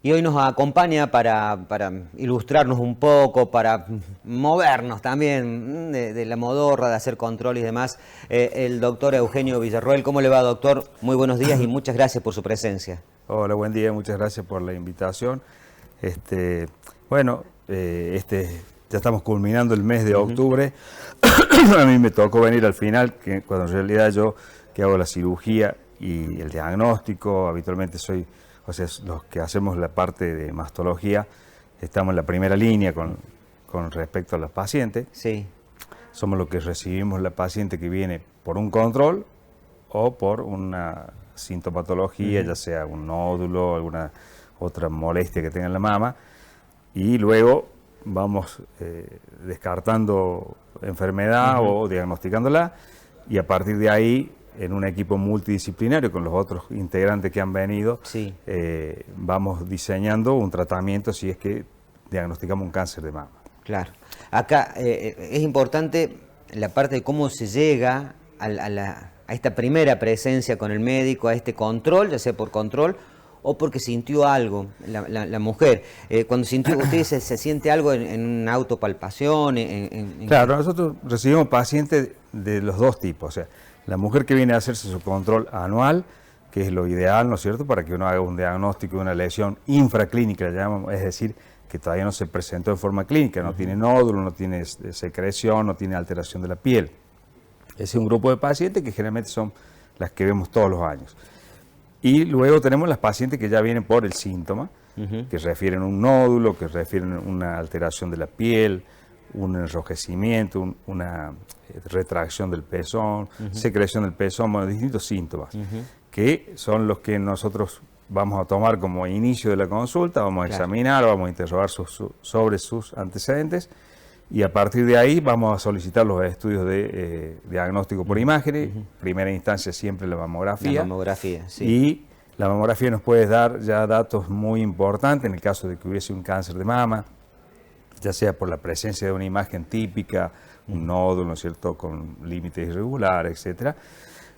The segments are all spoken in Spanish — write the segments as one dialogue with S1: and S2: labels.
S1: y hoy nos acompaña para ilustrarnos un poco, para movernos también de la modorra, de hacer control y demás, el doctor Eugenio Villarroel. ¿Cómo le va, doctor? Muy buenos días y muchas gracias por su presencia.
S2: Hola, buen día, muchas gracias por la invitación. Bueno, ya estamos culminando el mes de octubre. A mí me tocó venir al final, cuando en realidad yo que hago la cirugía y el diagnóstico, habitualmente soy, o sea, los que hacemos la parte de mastología, estamos en la primera línea con respecto a los pacientes.
S1: Sí.
S2: Somos los que recibimos la paciente que viene por un control o por una sintomatología, ya sea un nódulo, alguna otra molestia que tenga en la mama, y luego vamos descartando enfermedad o diagnosticándola, y a partir de ahí, en un equipo multidisciplinario con los otros integrantes que han venido,
S1: Sí.
S2: vamos diseñando un tratamiento si es que diagnosticamos un cáncer de mama.
S1: Claro. Acá es importante la parte de cómo se llega a esta primera presencia con el médico, a este control, ya sea por control o porque sintió algo la mujer. Cuando sintió, usted se siente algo en una autopalpación.
S2: Claro, nosotros recibimos pacientes de los dos tipos. O sea, la mujer que viene a hacerse su control anual, que es lo ideal, ¿no es cierto?, para que uno haga un diagnóstico de una lesión infraclínica, la llamamos, es decir, que todavía no se presentó en forma clínica, no tiene nódulo, no tiene secreción, no tiene alteración de la piel. Ese es un grupo de pacientes que generalmente son las que vemos todos los años. Y luego tenemos las pacientes que ya vienen por el síntoma, que refieren un nódulo, que refieren una alteración de la piel, un enrojecimiento, una retracción del pezón, secreción del pezón, bueno, distintos síntomas, que son los que nosotros vamos a tomar como inicio de la consulta, vamos a examinar, vamos a interrogar sobre sus antecedentes, y a partir de ahí vamos a solicitar los estudios de diagnóstico por imágenes. Primera instancia siempre la mamografía.
S1: La mamografía, sí.
S2: Y la mamografía nos puede dar ya datos muy importantes en el caso de que hubiese un cáncer de mama, ya sea por la presencia de una imagen típica, un nódulo, ¿no es cierto?, con límites irregulares, etcétera,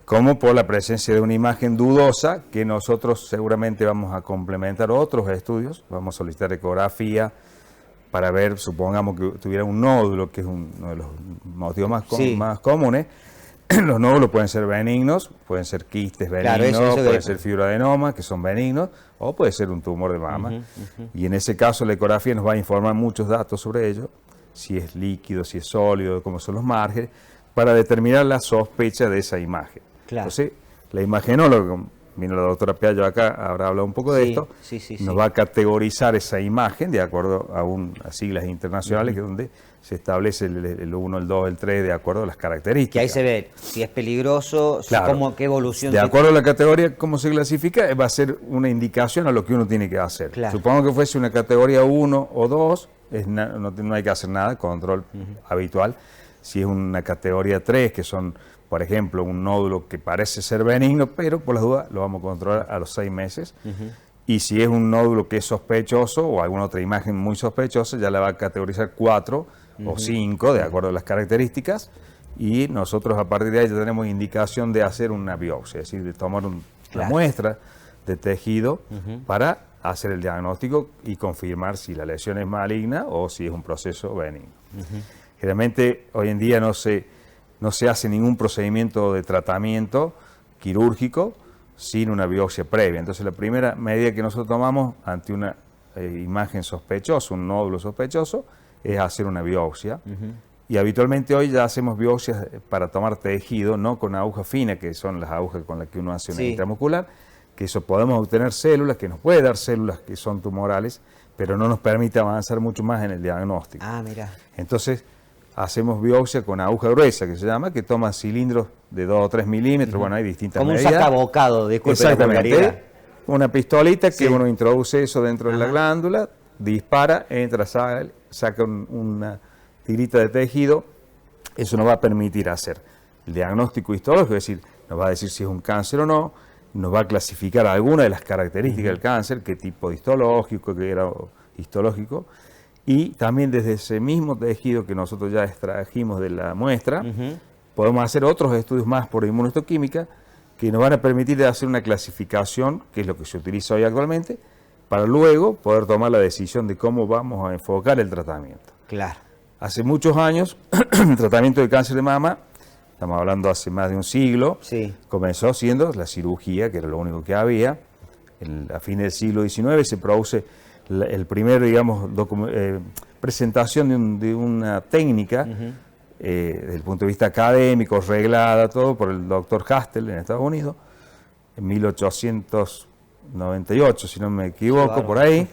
S2: como por la presencia de una imagen dudosa, que nosotros seguramente vamos a complementar otros estudios. Vamos a solicitar ecografía para ver, supongamos que tuviera un nódulo, que es uno de los motivos más comunes. Los nódulos pueden ser benignos, pueden ser quistes benignos, pueden ser fibroadenoma, que son benignos, o puede ser un tumor de mama. Y en ese caso la ecografía nos va a informar muchos datos sobre ello, si es líquido, si es sólido, cómo son los márgenes, para determinar la sospecha de esa imagen.
S1: Claro.
S2: Entonces, la imagenóloga, vino la doctora Piallo acá, habrá hablado un poco de esto, nos va a categorizar esa imagen de acuerdo a siglas internacionales, que es donde se establece el 1, el 2, el 3, de acuerdo a las características.
S1: Que ahí se ve si es peligroso,
S2: claro,
S1: qué evolución.
S2: De acuerdo a la categoría, cómo se clasifica, va a ser una indicación a lo que uno tiene que hacer.
S1: Claro.
S2: Supongo que fuese una categoría 1 o 2, no hay que hacer nada, control habitual. Si es una categoría 3, que son, por ejemplo, un nódulo que parece ser benigno, pero por las dudas lo vamos a controlar a los 6 meses. Y si es un nódulo que es sospechoso o alguna otra imagen muy sospechosa, ya la va a categorizar 4 o 5, de acuerdo a las características. Y nosotros a partir de ahí ya tenemos indicación de hacer una biopsia, es decir, de tomar una muestra de tejido para hacer el diagnóstico y confirmar si la lesión es maligna o si es un proceso benigno. Generalmente hoy en día no se hace ningún procedimiento de tratamiento quirúrgico sin una biopsia previa. Entonces la primera medida que nosotros tomamos ante una imagen sospechosa, un nódulo sospechoso, es hacer una biopsia. Y habitualmente hoy ya hacemos biopsias para tomar tejido, no con aguja fina, que son las agujas con las que uno hace una intramuscular, que eso podemos obtener células, que nos puede dar células que son tumorales, pero no nos permite avanzar mucho más en el diagnóstico.
S1: Ah, mira.
S2: Entonces hacemos biopsia con aguja gruesa, que se llama, que toma cilindros de 2 o 3 milímetros, bueno, hay distintas medidas.
S1: Como un sacabocado, disculpe la vulgaridad.
S2: Exactamente, una pistolita que uno introduce eso dentro de la glándula, dispara, entra, saca una tirita de tejido. Eso nos va a permitir hacer el diagnóstico histológico, es decir, nos va a decir si es un cáncer o no, nos va a clasificar algunas de las características del cáncer, qué tipo de histológico, qué grado histológico, y también desde ese mismo tejido que nosotros ya extrajimos de la muestra, podemos hacer otros estudios más por inmunohistoquímica que nos van a permitir hacer una clasificación, que es lo que se utiliza hoy actualmente, para luego poder tomar la decisión de cómo vamos a enfocar el tratamiento.
S1: Claro.
S2: Hace muchos años, el tratamiento de cáncer de mama, estamos hablando hace más de un siglo,
S1: Sí.
S2: comenzó siendo la cirugía, que era lo único que había. A fines del siglo XIX se produce el primer, digamos, presentación de una técnica, desde el punto de vista académico, reglada, todo, por el doctor Hastel en Estados Unidos, en 1898, si no me equivoco,
S1: Claro.
S2: por ahí,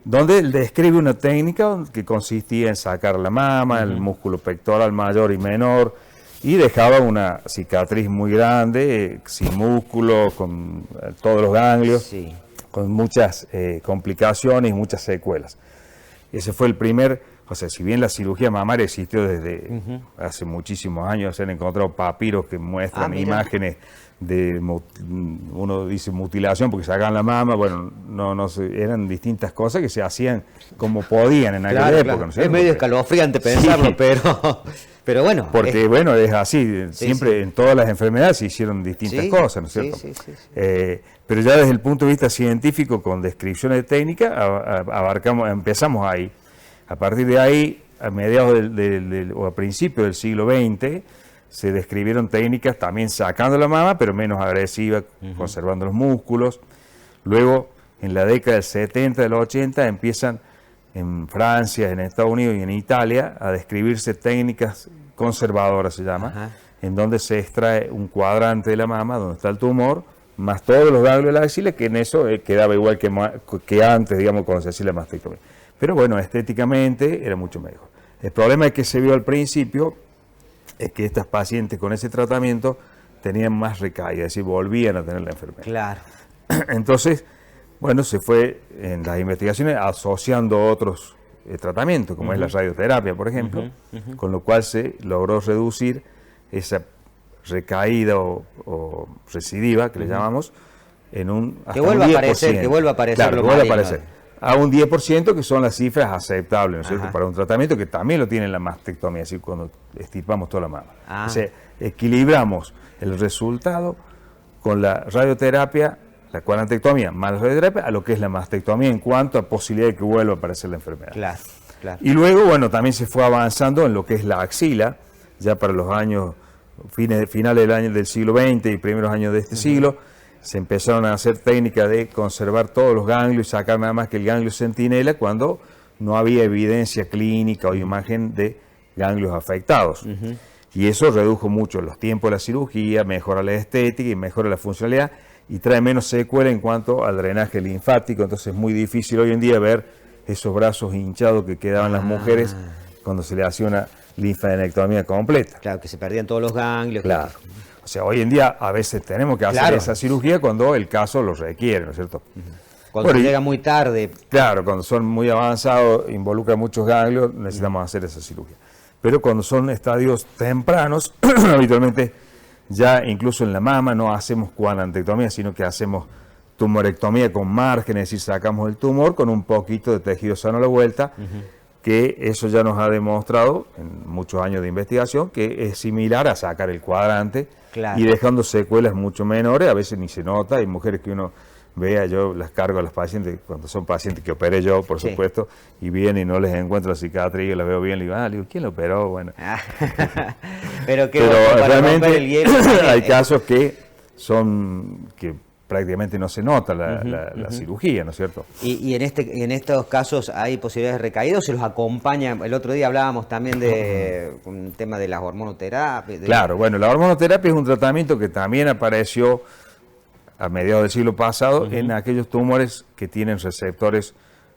S2: donde él describe una técnica que consistía en sacar la mama, el músculo pectoral mayor y menor, y dejaba una cicatriz muy grande, sin músculo, con todos los ganglios,
S1: Sí.
S2: con muchas complicaciones y muchas secuelas. Ese fue el primer, o sea, si bien la cirugía mamaria existió desde hace muchísimos años, se han encontrado papiros que muestran
S1: mira.
S2: imágenes de, uno dice mutilación porque sacaban la mama, bueno, no eran distintas cosas que se hacían como podían en aquella
S1: Claro,
S2: época.
S1: claro.
S2: ¿no es
S1: Es
S2: cierto?
S1: medio
S2: Porque-
S1: escalofriante pensarlo,
S2: Sí.
S1: pero bueno.
S2: Porque, bueno, es así, siempre
S1: sí.
S2: en todas las enfermedades se hicieron distintas
S1: Sí,
S2: cosas, ¿no es
S1: sí,
S2: cierto?
S1: sí, sí, sí.
S2: Pero ya desde el punto de vista científico, con descripciones técnicas, empezamos ahí. A partir de ahí, a mediados o a principios del siglo XX, se describieron técnicas también sacando la mama, pero menos agresivas, conservando los músculos. Luego, en la década del 70, del 80, empiezan en Francia, en Estados Unidos y en Italia a describirse técnicas conservadoras, se llama,
S1: Ajá.
S2: en donde se extrae un cuadrante de la mama, donde está el tumor, más todos los ganglios de la axila, que en eso quedaba igual que antes, digamos, cuando se hacía la mastectomía. Pero bueno, estéticamente era mucho mejor. El problema es que se vio al principio es que estas pacientes con ese tratamiento tenían más recaídas, es decir, volvían a tener la enfermedad.
S1: Claro.
S2: Entonces, bueno, se fue en las investigaciones asociando otros tratamientos, como es la radioterapia, por ejemplo, con lo cual se logró reducir esa recaída o recidiva, que le llamamos, en un hasta
S1: Que vuelva
S2: un
S1: a aparecer,
S2: 10%.
S1: que vuelva a aparecer
S2: Claro,
S1: lo
S2: que vuelva a
S1: maligno.
S2: aparecer. A un 10%, que son las cifras aceptables, ¿no es cierto?,
S1: Ajá.
S2: para un tratamiento que también lo tiene la mastectomía, es decir, cuando extirpamos toda la mama.
S1: Ah.
S2: O sea, equilibramos el resultado con la radioterapia, la cuadrantectomía más la radioterapia, a lo que es la mastectomía en cuanto a posibilidad de que vuelva a aparecer la enfermedad.
S1: Claro, claro.
S2: Y luego, bueno, también se fue avanzando en lo que es la axila, ya para los años, finales del siglo XX y primeros años de este siglo, se empezaron a hacer técnicas de conservar todos los ganglios y sacar nada más que el ganglio centinela cuando no había evidencia clínica o imagen de ganglios afectados. Y eso redujo mucho los tiempos de la cirugía, mejora la estética y mejora la funcionalidad y trae menos secuela en cuanto al drenaje linfático. Entonces es muy difícil hoy en día ver esos brazos hinchados que quedaban las mujeres cuando se le hacía una linfadenectomía completa.
S1: Claro, que se perdían todos los ganglios.
S2: Claro. O sea, hoy en día a veces tenemos que hacer
S1: Claro.
S2: esa cirugía cuando el caso lo requiere, ¿no es cierto?
S1: Cuando
S2: Bueno,
S1: se
S2: y-
S1: llega muy tarde.
S2: Claro, cuando son muy avanzados, involucran muchos ganglios, necesitamos hacer esa cirugía. Pero cuando son estadios tempranos, habitualmente ya incluso en la mama no hacemos cuadrantectomía, sino que hacemos tumorectomía con margen, es decir, sacamos el tumor con un poquito de tejido sano a la vuelta, que eso ya nos ha demostrado en muchos años de investigación que es similar a sacar el cuadrante
S1: Claro.
S2: y dejando secuelas mucho menores, a veces ni se nota, hay mujeres que uno vea, yo las cargo a las pacientes, cuando son pacientes que operé yo, por
S1: Sí.
S2: supuesto, y vienen y no les encuentro la cicatriz, y las veo bien, le digo, ¿quién lo operó? Bueno,
S1: Pero que
S2: pero
S1: para romper el
S2: realmente
S1: hielo también,
S2: hay casos que prácticamente no se nota la cirugía, ¿no es cierto?
S1: Y en estos casos hay posibilidades de recaídos, se los acompaña. El otro día hablábamos también de un tema de las hormonoterapias.
S2: Claro, bueno, la hormonoterapia es un tratamiento que también apareció a mediados del siglo pasado en aquellos tumores que tienen receptores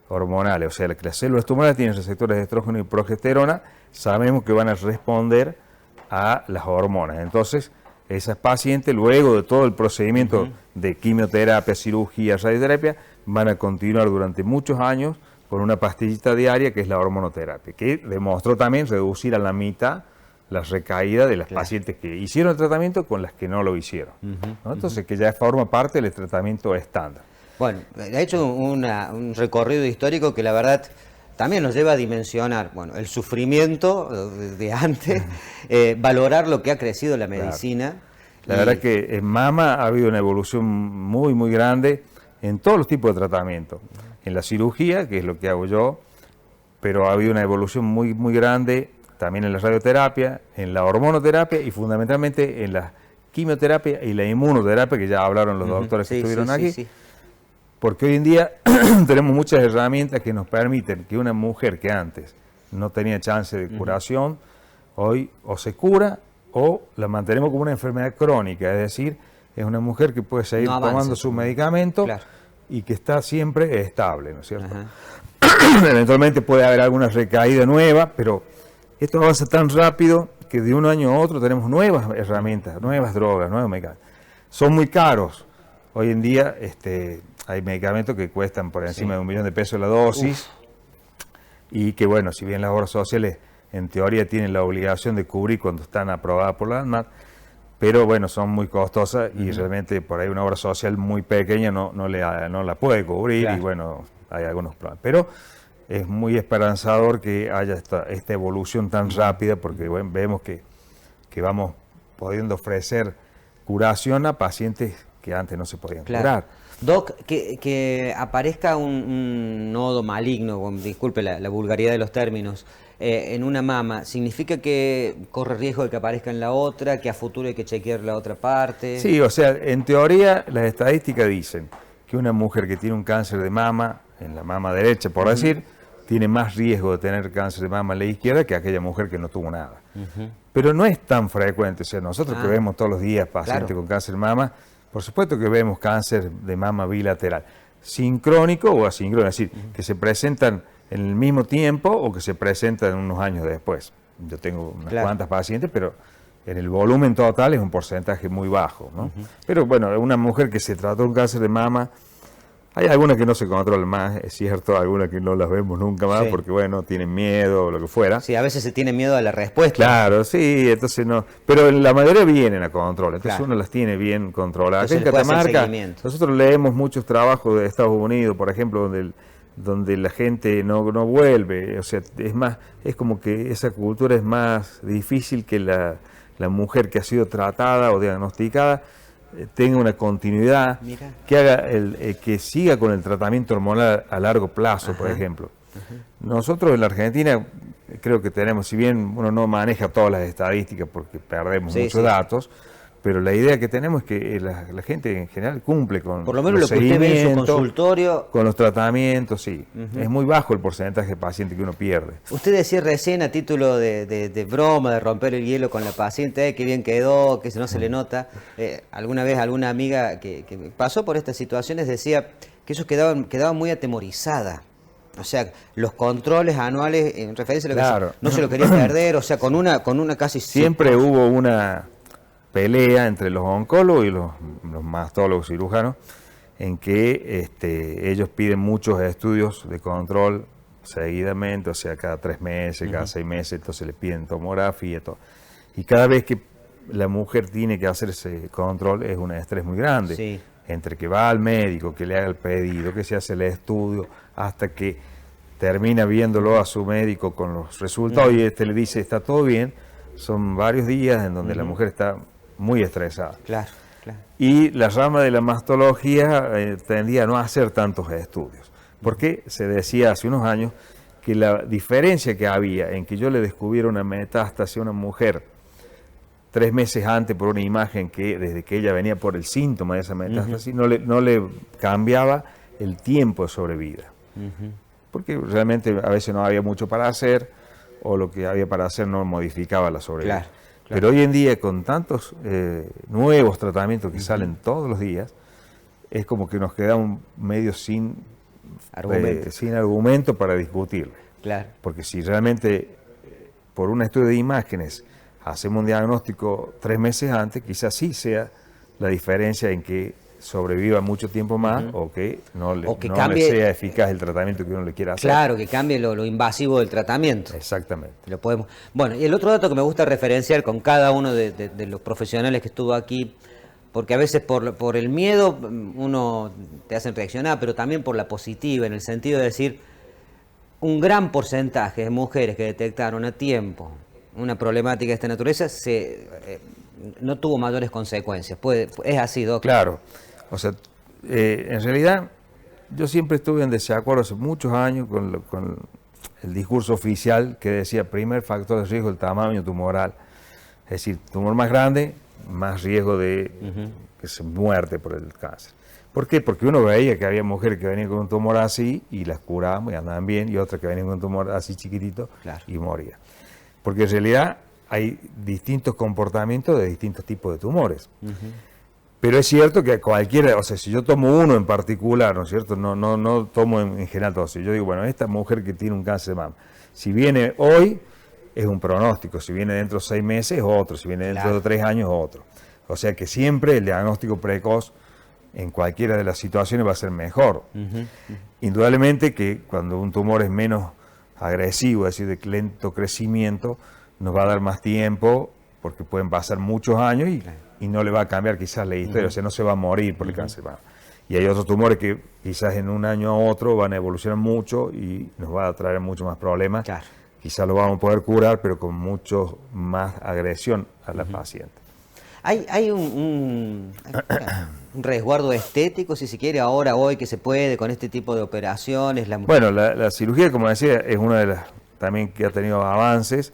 S2: hormonales, o sea, que las células tumorales tienen receptores de estrógeno y progesterona, sabemos que van a responder a las hormonas. Entonces, esas pacientes, luego de todo el procedimiento de quimioterapia, cirugía, radioterapia, van a continuar durante muchos años con una pastillita diaria que es la hormonoterapia, que demostró también reducir a la mitad las recaídas de las pacientes que hicieron el tratamiento con las que no lo hicieron, ¿no? Entonces, que ya forma parte del tratamiento estándar.
S1: Bueno, ha hecho un recorrido histórico que la verdad también nos lleva a dimensionar, bueno, el sufrimiento de antes, valorar lo que ha crecido la medicina.
S2: La verdad que en mama ha habido una evolución muy, muy grande. en todos los tipos de tratamiento. En la cirugía, que es lo que hago yo, pero ha habido una evolución muy, muy grande también en la radioterapia, en la hormonoterapia y fundamentalmente en la quimioterapia y la inmunoterapia, que ya hablaron los doctores que estuvieron aquí, porque hoy en día tenemos muchas herramientas que nos permiten que una mujer que antes no tenía chance de curación, hoy o se cura o la mantenemos como una enfermedad crónica, es decir, es una mujer que puede seguir tomando su medicamento y que está siempre estable, ¿no es cierto? Eventualmente puede haber alguna recaída nueva, pero esto avanza tan rápido que de un año a otro tenemos nuevas herramientas, nuevas drogas, nuevos medicamentos. Son muy caros. Hoy en día hay medicamentos que cuestan por encima de $1 millón la dosis. Y que bueno, si bien las obras sociales en teoría tienen la obligación de cubrir cuando están aprobadas por la ANMAT, pero bueno, son muy costosas y realmente por ahí una obra social muy pequeña no la puede cubrir y bueno, hay algunos problemas. Pero es muy esperanzador que haya esta evolución tan rápida porque bueno, vemos que vamos pudiendo ofrecer curación a pacientes que antes no se podían curar.
S1: Doc, que aparezca un nodo maligno, disculpe la vulgaridad de los términos, en una mama, ¿significa que corre riesgo de que aparezca en la otra, que a futuro hay que chequear la otra parte?
S2: Sí, o sea, en teoría las estadísticas dicen que una mujer que tiene un cáncer de mama, en la mama derecha por decir, tiene más riesgo de tener cáncer de mama en la izquierda que aquella mujer que no tuvo nada. Pero no es tan frecuente, o sea, nosotros que vemos todos los días pacientes con cáncer de mama, por supuesto que vemos cáncer de mama bilateral, sincrónico o asincrónico, es decir, que se presentan en el mismo tiempo o que se presentan unos años después. Yo tengo unas cuantas pacientes, pero en el volumen total es un porcentaje muy bajo, ¿no? Pero bueno, una mujer que se trató un cáncer de mama, hay algunas que no se controlan más, es cierto, algunas que no las vemos nunca más porque, bueno, tienen miedo o lo que fuera.
S1: Sí, a veces se tiene miedo a la respuesta.
S2: Claro, sí, entonces no. Pero la mayoría vienen a control, entonces uno las tiene bien controladas. En Catamarca, nosotros leemos muchos trabajos de Estados Unidos, por ejemplo, donde la gente no vuelve, o sea, es como que esa cultura es más difícil que la mujer que ha sido tratada o diagnosticada tenga una continuidad, que haga que siga con el tratamiento hormonal a largo plazo, por ejemplo. Nosotros en la Argentina creo que tenemos, si bien uno no maneja todas las estadísticas porque perdemos muchos datos, pero la idea que tenemos es que la gente en general cumple con
S1: por lo menos lo que usted ve en su consultorio,
S2: con los tratamientos, sí. Es muy bajo el porcentaje de pacientes que uno pierde.
S1: Usted decía recién a título de broma, de romper el hielo con la paciente, que bien quedó, que no se le nota. Alguna vez alguna amiga que pasó por estas situaciones decía que ellos quedaban muy atemorizada. O sea, los controles anuales en referencia a lo que no se lo quería perder, o sea, con una casi...
S2: Siempre hubo una pelea entre los oncólogos y los mastólogos cirujanos en que ellos piden muchos estudios de control seguidamente, o sea, cada 3 meses, cada 6 meses, entonces le piden tomografía y todo. Y cada vez que la mujer tiene que hacer ese control es un estrés muy grande, entre que va al médico, que le haga el pedido, que se hace el estudio, hasta que termina viéndolo a su médico con los resultados y le dice está todo bien. Son varios días en donde la mujer está muy estresada. Y la rama de la mastología tendía a no hacer tantos estudios, porque se decía hace unos años que la diferencia que había en que yo le descubriera una metástasis a una mujer 3 meses antes por una imagen que desde que ella venía por el síntoma de esa metástasis, no le cambiaba el tiempo de sobrevida, porque realmente a veces no había mucho para hacer o lo que había para hacer no modificaba la sobrevida. Pero hoy en día, con tantos nuevos tratamientos que salen todos los días, es como que nos queda un medio sin argumento para discutirlo. Porque si realmente por un estudio de imágenes hacemos un diagnóstico 3 meses antes, quizás sí sea la diferencia en que sobreviva mucho tiempo más o que no le sea eficaz el tratamiento que uno le quiera hacer.
S1: Claro, que cambie lo invasivo del tratamiento.
S2: Exactamente.
S1: Lo podemos. Bueno, y el otro dato que me gusta referenciar con cada uno de los profesionales que estuvo aquí, porque a veces por el miedo uno te hacen reaccionar, pero también por la positiva, en el sentido de decir, un gran porcentaje de mujeres que detectaron a tiempo una problemática de esta naturaleza no tuvo mayores consecuencias. Es así, Doc.
S2: Claro. O sea, en realidad, yo siempre estuve en desacuerdo hace muchos años con el discurso oficial que decía primer factor de riesgo el tamaño tumoral. Es decir, tumor más grande, más riesgo de que se muerte por el cáncer. ¿Por qué? Porque uno veía que había mujeres que venían con un tumor así y las curábamos y andaban bien, y otras que venían con un tumor así chiquitito y morían. Porque en realidad hay distintos comportamientos de distintos tipos de tumores. Pero es cierto que cualquiera, o sea, si yo tomo uno en particular, ¿no es cierto? No tomo en general todo. Si yo digo, bueno, esta mujer que tiene un cáncer de mama, si viene hoy, es un pronóstico, si viene dentro de 6 meses, otro, si viene dentro de 3 años, otro. O sea que siempre el diagnóstico precoz en cualquiera de las situaciones va a ser mejor. Indudablemente que cuando un tumor es menos agresivo, es decir, de lento crecimiento, nos va a dar más tiempo, porque pueden pasar muchos años y no le va a cambiar quizás la historia, o sea, no se va a morir por el cáncer de mama. Y hay otros tumores que quizás en un año a otro van a evolucionar mucho y nos va a traer mucho más problemas. Quizás lo vamos a poder curar, pero con mucho más agresión a la paciente.
S1: ¿Hay un resguardo estético, si se quiere, ahora, hoy, que se puede con este tipo de operaciones?
S2: Bueno, la cirugía, como decía, es una de las también que ha tenido avances.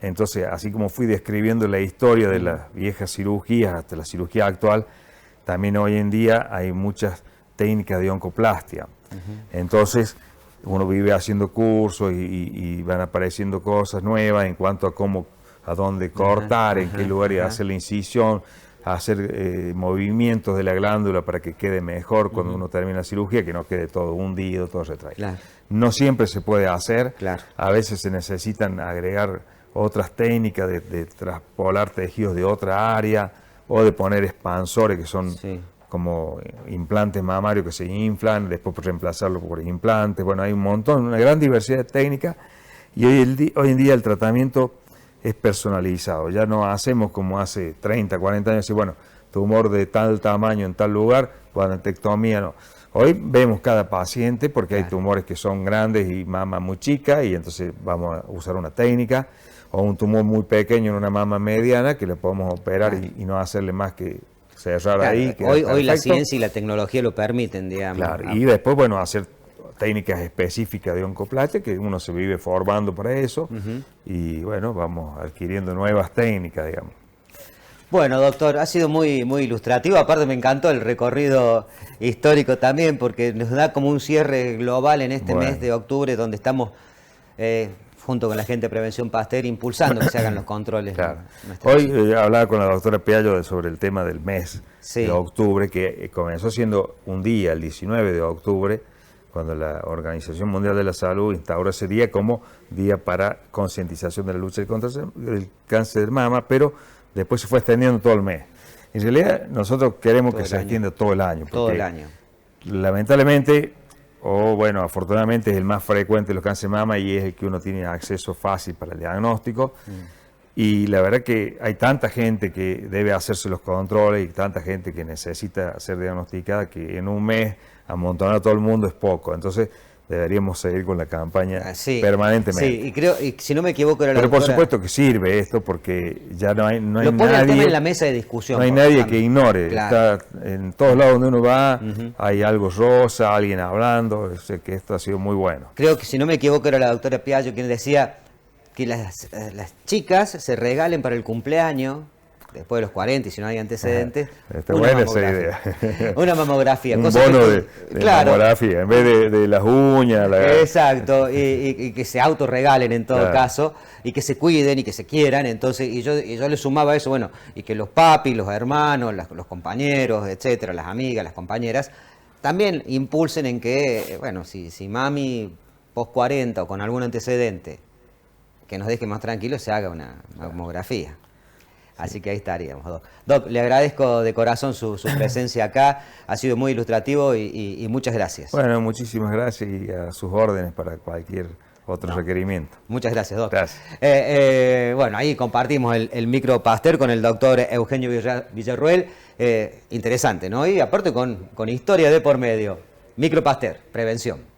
S2: Entonces, así como fui describiendo la historia de las viejas cirugías hasta la cirugía actual, también hoy en día hay muchas técnicas de oncoplastia. Entonces, uno vive haciendo cursos y van apareciendo cosas nuevas en cuanto a cómo, a dónde cortar, en qué lugar hacer la incisión, hacer movimientos de la glándula para que quede mejor cuando uno termina la cirugía, que no quede todo hundido, todo retraído. No siempre se puede hacer, a veces se necesitan agregar otras técnicas de traspolar tejidos de otra área o de poner expansores que son como implantes mamarios que se inflan, después reemplazarlo por implantes. Bueno, hay un montón, una gran diversidad de técnicas y hoy en día el tratamiento es personalizado. Ya no hacemos como hace 30, 40 años, y bueno, tumor de tal tamaño en tal lugar, guanetectomía, no. Hoy vemos cada paciente porque hay tumores que son grandes y mama muy chica y entonces vamos a usar una técnica, o un tumor muy pequeño en una mama mediana que le podemos operar y no hacerle más que cerrar ahí.
S1: Hoy la ciencia y la tecnología lo permiten, digamos.
S2: Y después, bueno, hacer técnicas específicas de oncoplastia, que uno se vive formando para eso, y bueno, vamos adquiriendo nuevas técnicas, digamos.
S1: Bueno, doctor, ha sido muy, muy ilustrativo. Aparte me encantó el recorrido histórico también, porque nos da como un cierre global en este mes de octubre, donde estamos, junto con la gente de Prevención Pasteur, impulsando que se hagan los controles.
S2: Hoy hablaba con la doctora Piallo sobre el tema del mes de octubre, que comenzó siendo un día, el 19 de octubre, cuando la Organización Mundial de la Salud instauró ese día como día para concientización de la lucha contra el cáncer de mama, pero después se fue extendiendo todo el mes. En realidad, nosotros queremos que se extienda todo el año.
S1: Todo el año.
S2: Lamentablemente, o bueno, afortunadamente es el más frecuente de los cánceres de mama y es el que uno tiene acceso fácil para el diagnóstico. Y la verdad que hay tanta gente que debe hacerse los controles y tanta gente que necesita ser diagnosticada que en un mes amontonar a todo el mundo es poco. Entonces deberíamos seguir con la campaña permanentemente.
S1: Sí, y creo, y si no me equivoco, era la
S2: Pero
S1: doctora...
S2: por supuesto que sirve esto porque ya no hay
S1: Lo pone
S2: nadie,
S1: el tema en la mesa de discusión.
S2: no hay nadie que ignore. Está en todos lados donde uno va, hay algo rosa, alguien hablando, sé que esto ha sido muy bueno.
S1: Creo que si no me equivoco era la doctora Piaggio quien decía que las chicas se regalen para el cumpleaños, después de los 40 y si no hay antecedentes,
S2: Está buena esa idea.
S1: Una mamografía.
S2: Un bono de mamografía, en vez de las uñas.
S1: Exacto, y que se autorregalen en todo caso, y que se cuiden y que se quieran. Entonces, y yo le sumaba eso, bueno, y que los papis, los hermanos, los compañeros, etcétera, las amigas, las compañeras, también impulsen en que, bueno, si mami post 40 o con algún antecedente que nos deje más tranquilos, se haga una mamografía. Así que ahí estaríamos, Doc. Doc, le agradezco de corazón su presencia acá, ha sido muy ilustrativo y muchas gracias.
S2: Bueno, muchísimas gracias y a sus órdenes para cualquier otro requerimiento.
S1: Muchas gracias, Doc.
S2: Gracias.
S1: Bueno, ahí compartimos el micro Pasteur con el doctor Eugenio Villarroel. Interesante, ¿no? Y aparte con historia de por medio. Micro Pasteur, prevención.